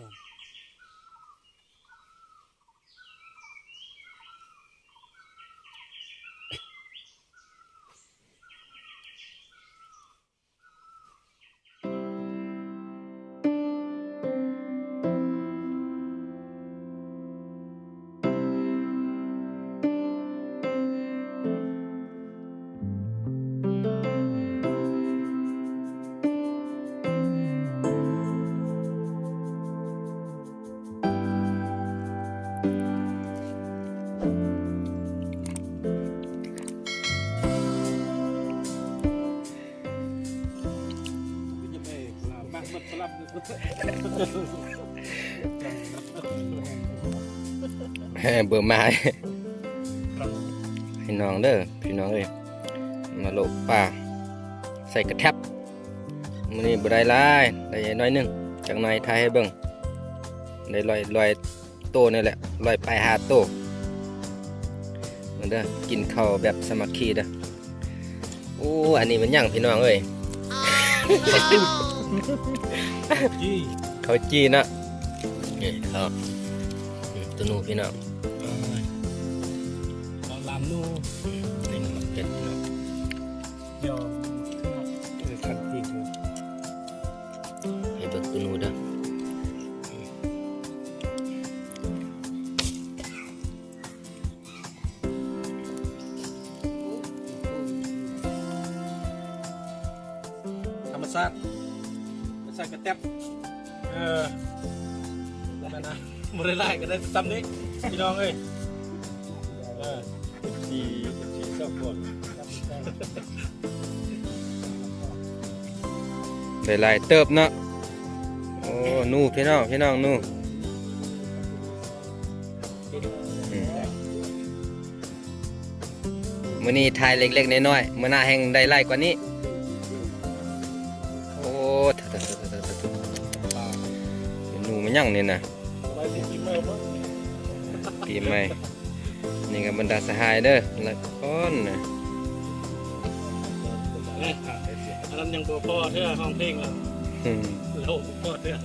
ก่อน เบื่อมาให้น้องเด้อพี่น้องเอ้ยมาโลกป่าใส่กระแทบมื้อนี้บ่ได้หลายได้น้อยหนึงจักหน่อยถ่ายให้เบิ่งได้ลอยโตนี่แหละลอยไป5โตมาเด้อกินข้าวแบบสามัคคีเด้อโอ้อันนี้มันหยังพี่น้องเอ้ย จี้ ข้าวจีนะนี่ข้าวตัวนูพี่น้อง ตอนลำนู่ นี่มันเป็ดพี่น้อง เดี๋ยวขันตีเลย ให้เบิ่งตัวนูเด้อ ธรรมชาติไม่ใส่กระแตบแล้วนะไม่ได้ไล่ก็ได้ซ้ำนี้พี่น้องเอ้ยสี่เจ้าปวด ได้หลายเติบเนาะโอ้นูพี่น้องนูมื้อนี้ถ่ายเล็กๆน้อยๆมื้อหน้าแห่งได้หลายกว่านี้โอ้เป็นนูมันหยังนี่นะ ไปสิกินเมื่อมั้ง ปีใหม่นี่ก็บรรดาสหายเด้อละคนน่ะ อันนั้นยังบ่พอเท่าห้องเพลงแล้ว อืม เราบ่พอเท่า